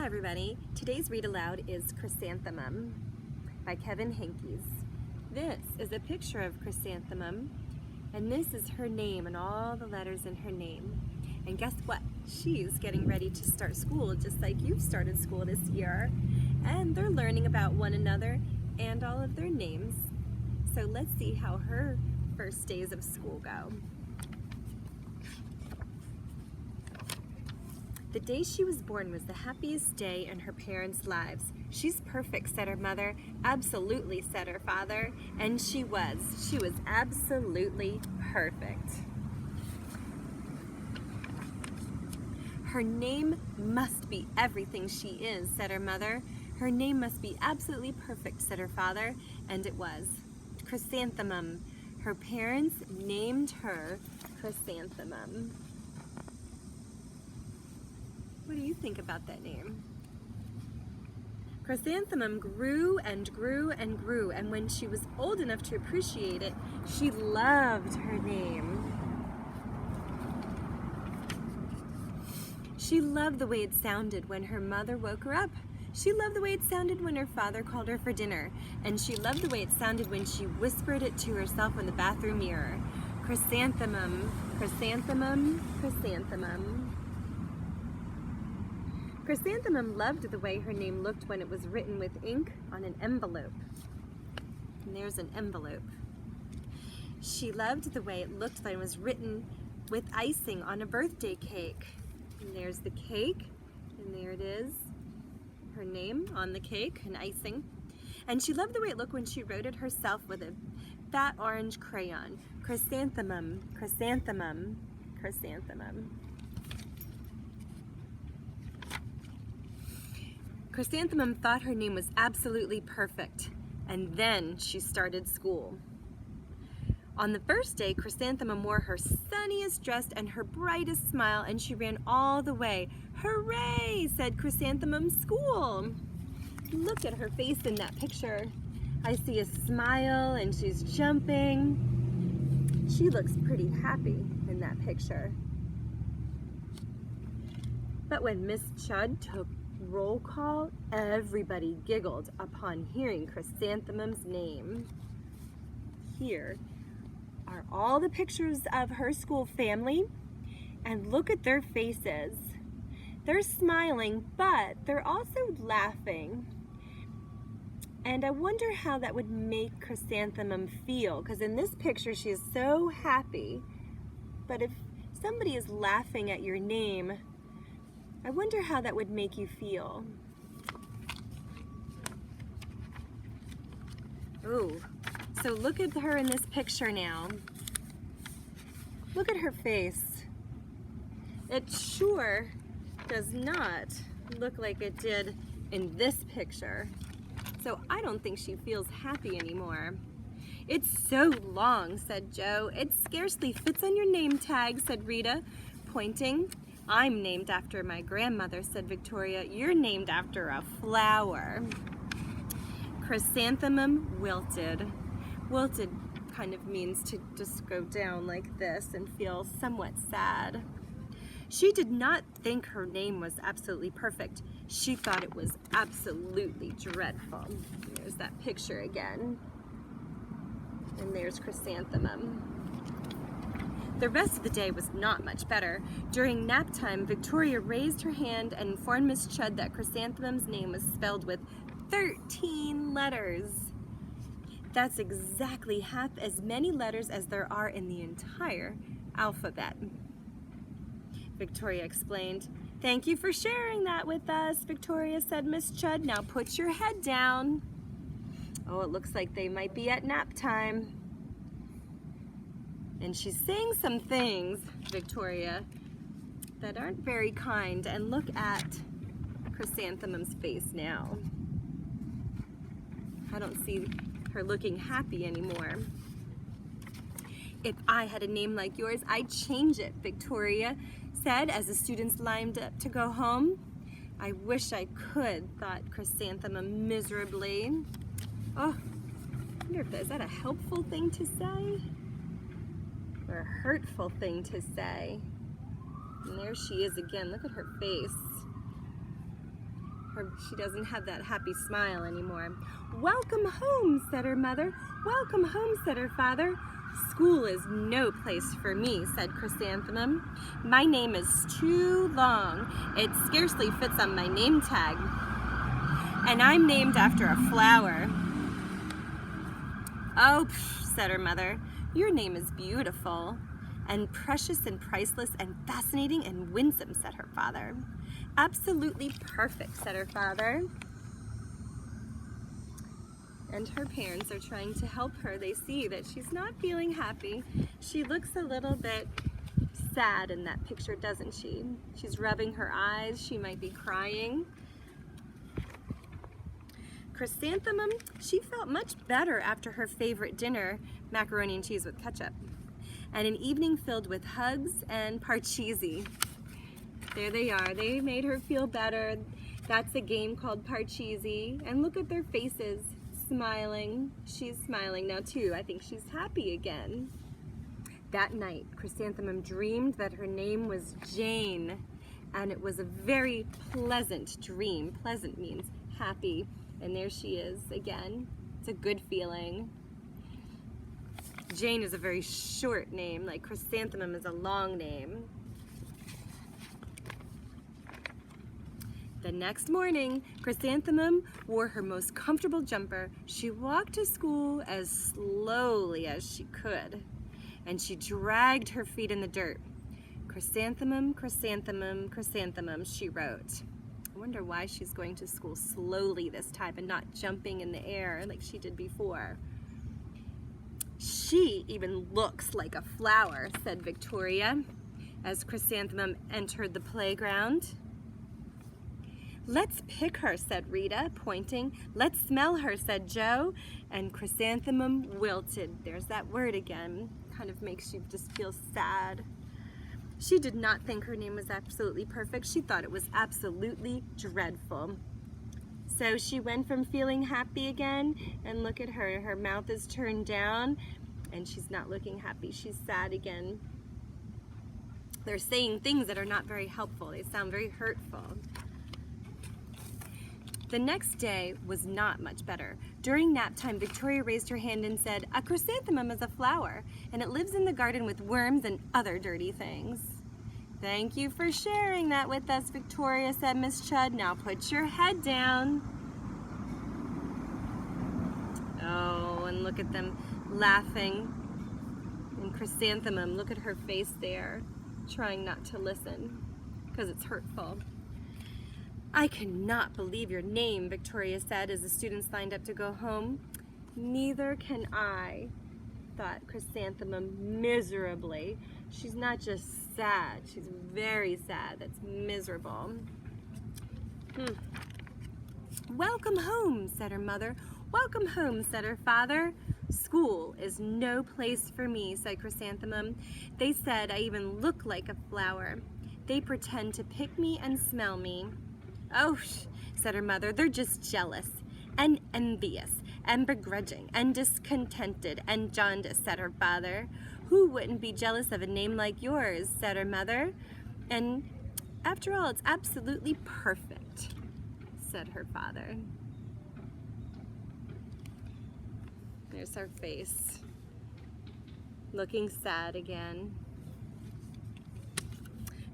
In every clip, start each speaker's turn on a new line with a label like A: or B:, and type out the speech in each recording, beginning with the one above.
A: Hi everybody, today's read aloud is Chrysanthemum by Kevin Henkes. This is a picture of Chrysanthemum, and this is her name and all the letters in her name. And guess what? She's getting ready to start school just like you've started school this year. And they're learning about one another and all of their names. So let's see how her first days of school go. The day she was born was the happiest day in her parents' lives. She's perfect, said her mother. Absolutely, said her father. And she was. She was absolutely perfect. Her name must be everything she is, said her mother. Her name must be absolutely perfect, said her father. And it was. Chrysanthemum. Her parents named her Chrysanthemum. What do you think about that name? Chrysanthemum grew and grew and grew, and when she was old enough to appreciate it, she loved her name. She loved the way it sounded when her mother woke her up. She loved the way it sounded when her father called her for dinner, and she loved the way it sounded when she whispered it to herself in the bathroom mirror. Chrysanthemum, chrysanthemum, chrysanthemum. Chrysanthemum loved the way her name looked when it was written with ink on an envelope. And there's an envelope. She loved the way it looked when it was written with icing on a birthday cake. And there's the cake, and there it is, her name on the cake and icing. And she loved the way it looked when she wrote it herself with a fat orange crayon. Chrysanthemum, chrysanthemum, chrysanthemum. Chrysanthemum thought her name was absolutely perfect, and then she started school. On the first day, Chrysanthemum wore her sunniest dress and her brightest smile, and she ran all the way. Hooray, said Chrysanthemum, school. Look at her face in that picture. I see a smile and she's jumping. She looks pretty happy in that picture. But when Miss Chud took roll call, everybody giggled upon hearing Chrysanthemum's name. Here are all the pictures of her school family, and look at their faces. They're smiling, but they're also laughing. And I wonder how that would make Chrysanthemum feel, because in this picture she is so happy. But if somebody is laughing at your name, I wonder how that would make you feel. Ooh, so look at her in this picture now. Look at her face. It sure does not look like it did in this picture. So I don't think she feels happy anymore. It's so long, said Joe. It scarcely fits on your name tag, said Rita, pointing. I'm named after my grandmother, said Victoria. You're named after a flower. Chrysanthemum wilted. Wilted kind of means to just go down like this and feel somewhat sad. She did not think her name was absolutely perfect. She thought it was absolutely dreadful. There's that picture again. And there's Chrysanthemum. The rest of the day was not much better. During nap time, Victoria raised her hand and informed Miss Chud that Chrysanthemum's name was spelled with 13 letters. That's exactly half as many letters as there are in the entire alphabet. Victoria explained. Thank you for sharing that with us, Victoria, said Miss Chud. Now put your head down. Oh, it looks like they might be at nap time. And she's saying some things, Victoria, that aren't very kind. And look at Chrysanthemum's face now. I don't see her looking happy anymore. If I had a name like yours, I'd change it, Victoria said as the students lined up to go home. I wish I could, thought Chrysanthemum miserably. Oh, I wonder if is that a helpful thing to say? Or a hurtful thing to say. And there she is again. Look at her face. She doesn't have that happy smile anymore. "Welcome home," said her mother. "Welcome home," said her father. "School is no place for me," said Chrysanthemum. "My name is too long. It scarcely fits on my name tag. And I'm named after a flower." "Oh, pff," said her mother. "Your name is beautiful and precious and priceless and fascinating and winsome," said her father. "Absolutely perfect," said her father. And her parents are trying to help her. They see that she's not feeling happy. She looks a little bit sad in that picture, doesn't she? She's rubbing her eyes. She might be crying. Chrysanthemum, she felt much better after her favorite dinner, macaroni and cheese with ketchup, and an evening filled with hugs and parcheesi. There they are. They made her feel better. That's a game called parcheesi. And look at their faces, smiling. She's smiling now too. I think she's happy again. That night, Chrysanthemum dreamed that her name was Jane, and it was a very pleasant dream. Pleasant means happy. And there she is again. It's a good feeling. Jane is a very short name, like Chrysanthemum is a long name. The next morning, Chrysanthemum wore her most comfortable jumper. She walked to school as slowly as she could, and she dragged her feet in the dirt. "Chrysanthemum, chrysanthemum, chrysanthemum," she wrote. I wonder why she's going to school slowly this time and not jumping in the air like she did before. "She even looks like a flower," said Victoria as Chrysanthemum entered the playground. "Let's pick her," said Rita, pointing. "Let's smell her," said Joe. And Chrysanthemum wilted. There's that word again. Kind of makes you just feel sad. She did not think her name was absolutely perfect. She thought it was absolutely dreadful. So she went from feeling happy again, and look at her. Her mouth is turned down, and she's not looking happy. She's sad again. They're saying things that are not very helpful. They sound very hurtful. The next day was not much better. During nap time, Victoria raised her hand and said, "A chrysanthemum is a flower, and it lives in the garden with worms and other dirty things." "Thank you for sharing that with us, Victoria," said Miss Chud. "Now put your head down." Oh, and look at them laughing. And Chrysanthemum, look at her face there, trying not to listen, because it's hurtful. "I cannot believe your name," Victoria said as the students lined up to go home. "Neither can I," thought Chrysanthemum miserably. She's not just sad, she's very sad. That's miserable. "Welcome home," said her mother. "Welcome home," said her father. "School is no place for me," said Chrysanthemum. "They said I even look like a flower. They pretend to pick me and smell me." "Oh," said her mother, "they're just jealous and envious and begrudging and discontented and jaundiced," said her father. "Who wouldn't be jealous of a name like yours?" said her mother. "And after all, it's absolutely perfect," said her father. There's her face, looking sad again.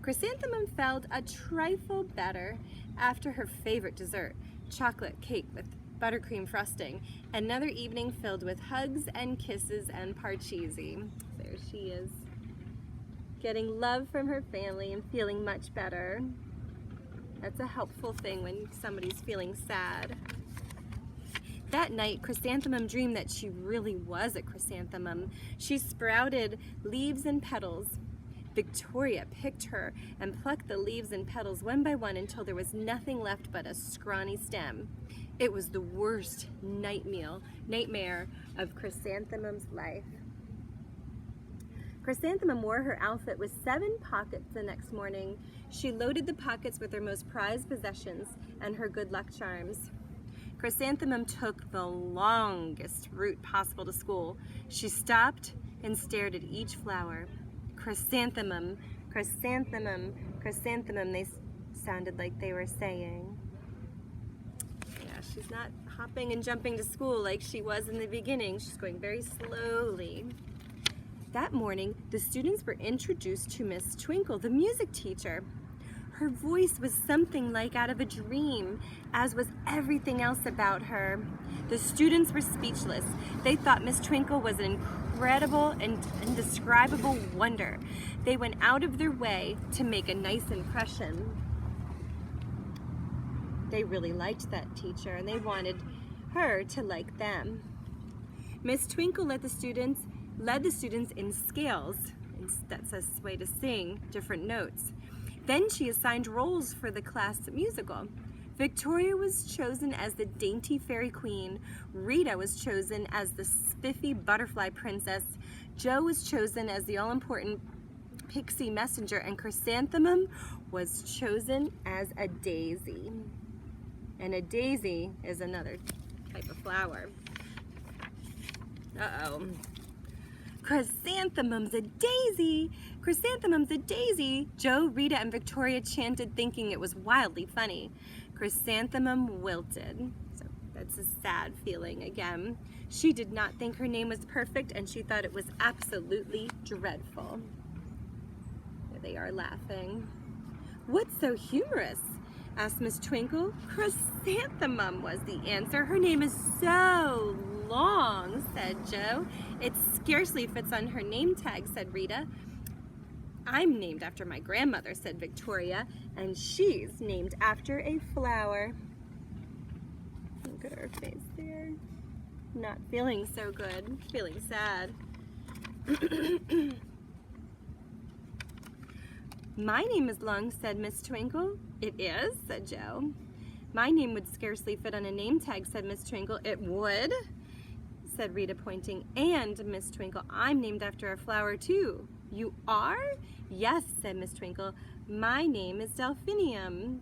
A: Chrysanthemum felt a trifle better after her favorite dessert, chocolate cake with buttercream frosting, another evening filled with hugs and kisses and parcheesi. There she is, getting love from her family and feeling much better. That's a helpful thing when somebody's feeling sad. That night, Chrysanthemum dreamed that she really was a chrysanthemum. She sprouted leaves and petals. Victoria picked her and plucked the leaves and petals one by one until there was nothing left but a scrawny stem. It was the worst nightmare of Chrysanthemum's life. Chrysanthemum wore her outfit with 7 pockets the next morning. She loaded the pockets with her most prized possessions and her good luck charms. Chrysanthemum took the longest route possible to school. She stopped and stared at each flower."Chrysanthemum, chrysanthemum, chrysanthemum," they sounded like they were saying. she's not hopping and jumping to school like she was in the beginning. She's going very slowly. That morning, the students were introduced to Miss Twinkle, the music teacher. Her voice was something like out of a dream, as was everything else about her. The students were speechless. They thought Miss Twinkle was an incredible and indescribable wonder. They went out of their way to make a nice impression. They really liked that teacher, and they wanted her to like them. Miss Twinkle led the students in scales. That's a way to sing different notes. Then she assigned roles for the class musical. Victoria was chosen as the dainty fairy queen. Rita was chosen as the spiffy butterfly princess. Jo was chosen as the all-important pixie messenger, and Chrysanthemum was chosen as a daisy. And a daisy is another type of flower. Uh-oh. Chrysanthemum's a daisy! Chrysanthemum's a daisy! Jo, Rita, and Victoria chanted, thinking it was wildly funny. Chrysanthemum wilted. So that's a sad feeling again. She did not think her name was perfect, and she thought it was absolutely dreadful. There they are laughing. What's so humorous? Asked Miss Twinkle. Chrysanthemum was the answer. Her name is so long, said Jo. It scarcely fits on her name tag, said Rita. I'm named after my grandmother, said Victoria, and she's named after a flower. Look at her face there. Not feeling so good, feeling sad. My name is long, said Miss Twinkle. It is, said Jo. My name would scarcely fit on a name tag, said Miss Twinkle. It would, said Rita, pointing. And, Miss Twinkle, I'm named after a flower, too. You are? Yes, said Miss Twinkle. My name is Delphinium.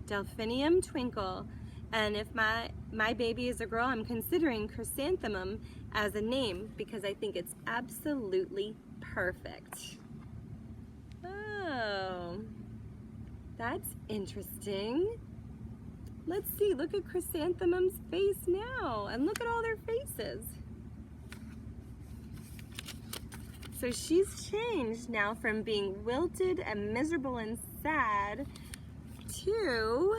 A: Delphinium Twinkle. And if my baby is a girl, I'm considering Chrysanthemum as a name because I think it's absolutely perfect. Oh, that's interesting. Let's see, look at Chrysanthemum's face now, and look at all their faces. So she's changed now from being wilted and miserable and sad to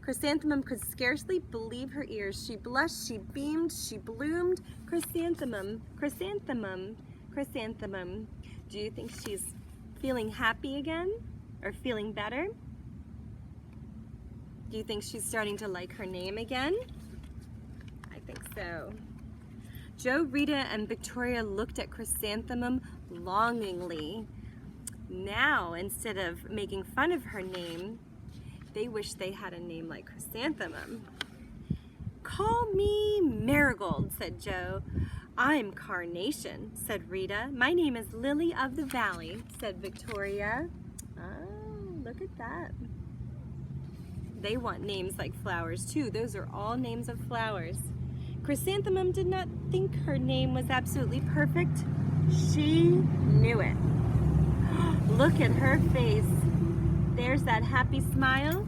A: Chrysanthemum could scarcely believe her ears. She blushed, she beamed, she bloomed. Chrysanthemum, Chrysanthemum, Chrysanthemum. Do you think she's feeling happy again, or feeling better? Do you think she's starting to like her name again? I think so. Jo, Rita, and Victoria looked at Chrysanthemum longingly. Now, instead of making fun of her name, they wish they had a name like Chrysanthemum. Call me Marigold, said Jo. I'm Carnation, said Rita. My name is Lily of the Valley, said Victoria. Oh, look at that. They want names like flowers too. Those are all names of flowers. Chrysanthemum did not think her name was absolutely perfect. She knew it. Look at her face. There's that happy smile,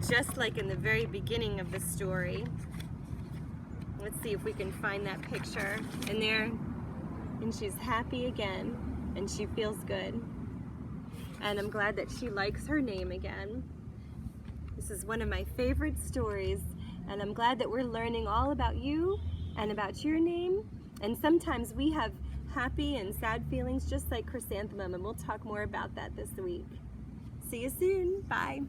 A: just like in the very beginning of the story. Let's see if we can find that picture in there. And she's happy again, and she feels good. And I'm glad that she likes her name again. This is one of my favorite stories, and I'm glad that we're learning all about you and about your name. And sometimes we have happy and sad feelings just like Chrysanthemum, and we'll talk more about that this week. See you soon. Bye.